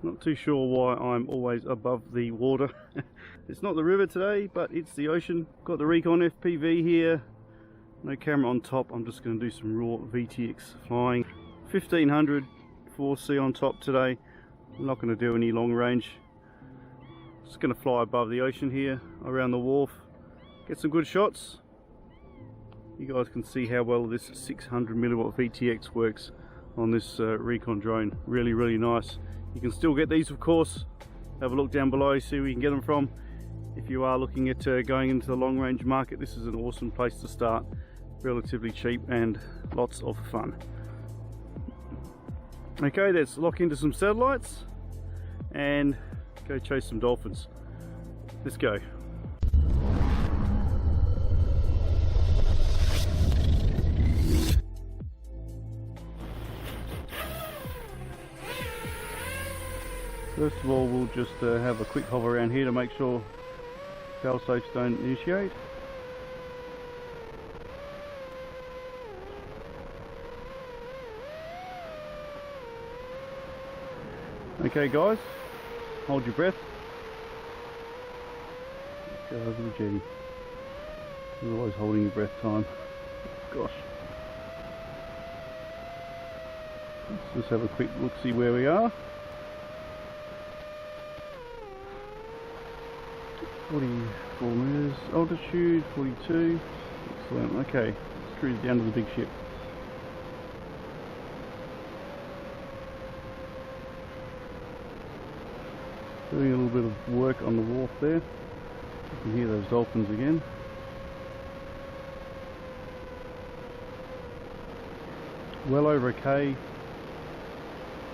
Not too sure why I'm always above the water. It's not the river today, but it's the ocean. Got the Rekon FPV here. No camera on top. I'm just going to do some raw VTX flying. 1500 4C on top today. I'm not going to do any long range. Just going to fly above the ocean here, around the wharf. Get some good shots. You guys can see how well this 600mW VTX works on this Rekon drone. Really, really nice. You can still get these, of course. Have a look down below, see where you can get them from. If you are looking at going into the long range market, this is an awesome place to start. Relatively cheap and lots of fun. Okay, let's lock into some satellites and go chase some dolphins. Let's go. First of all, we'll just have a quick hover around here to make sure fail-safes don't initiate. Okay guys, hold your breath. Let's go over the jetty. You're always holding your breath time. Gosh. Let's just have a quick look, see where we are. 44 meters altitude, 42. Excellent. Okay, let's cruise down to the big ship. Doing a little bit of work on the wharf there. You can hear those dolphins again. Well over a K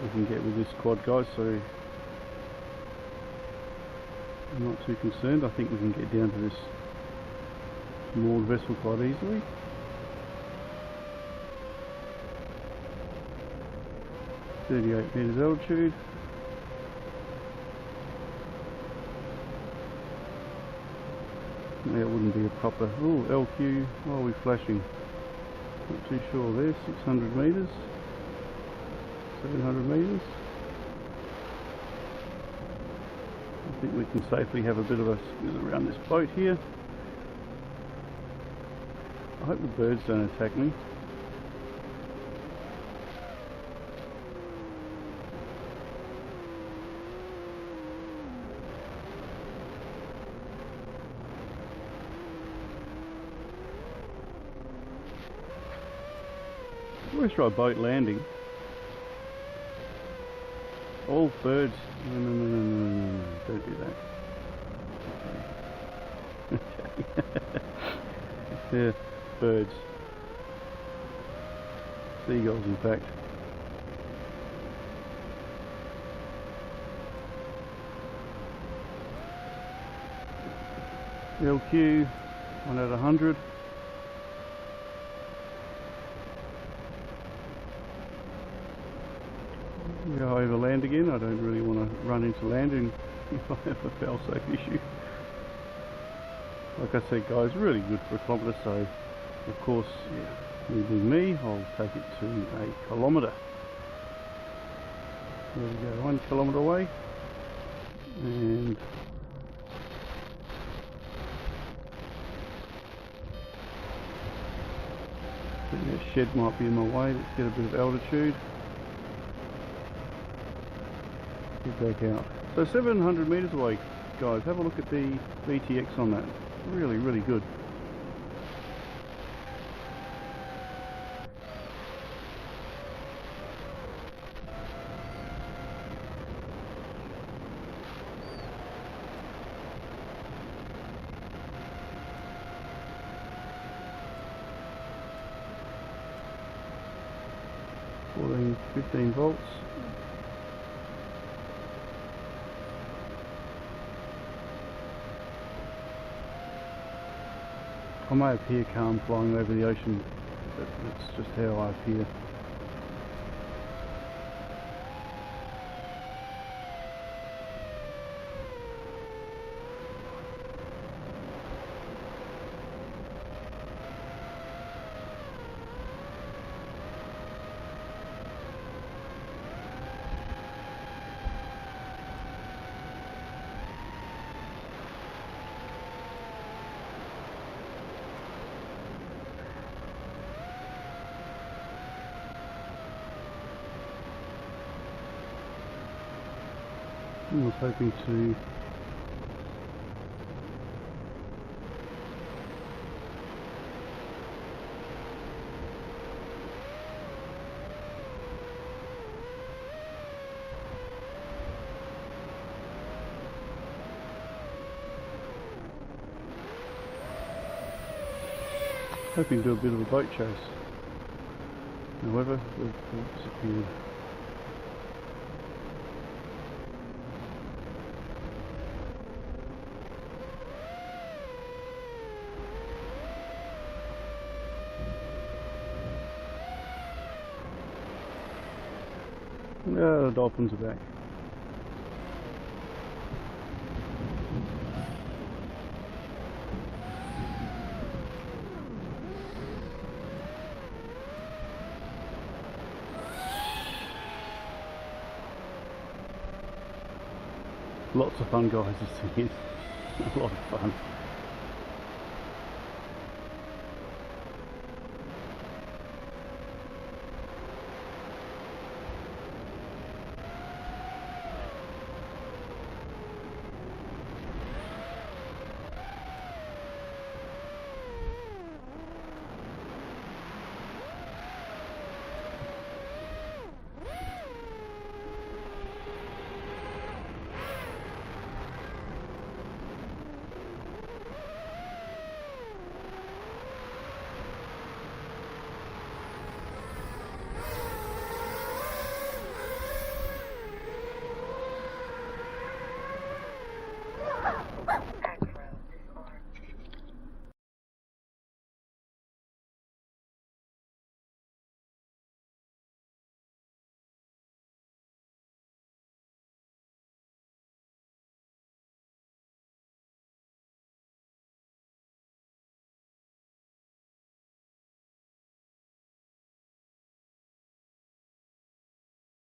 we can get with this quad, guys, so I'm not too concerned. I think we can get down to this moored vessel quite easily. .38 meters altitude. That wouldn't be a proper... Oh, LQ, why are we flashing? Not too sure there. 600 meters, 700 meters. I think we can safely have a bit of a squiz around this boat here. I hope the birds don't attack me. Always try boat landing. All birds. No, don't do that. Okay. Yeah, birds. Seagulls, in fact. LQ, 1 out of 100. Go over land again. I don't really want to run into land if I have a fail-safe issue. Like I said guys, really good for a kilometre, so of course, yeah, me being me, I'll take it to a kilometre. There we go, 1 kilometre away. And I think that shed might be in my way. Let's get a bit of altitude. Back out. So 700 meters away, guys. Have a look at the VTX on that. Really, really good. $14, 15 volts. I may appear calm flying over the ocean, but that's just how I appear. I was hoping to hoping to do a bit of a boat chase. However, they've disappeared. Yeah, the dolphins are back. Lots of fun, guys, this thing is a lot of fun.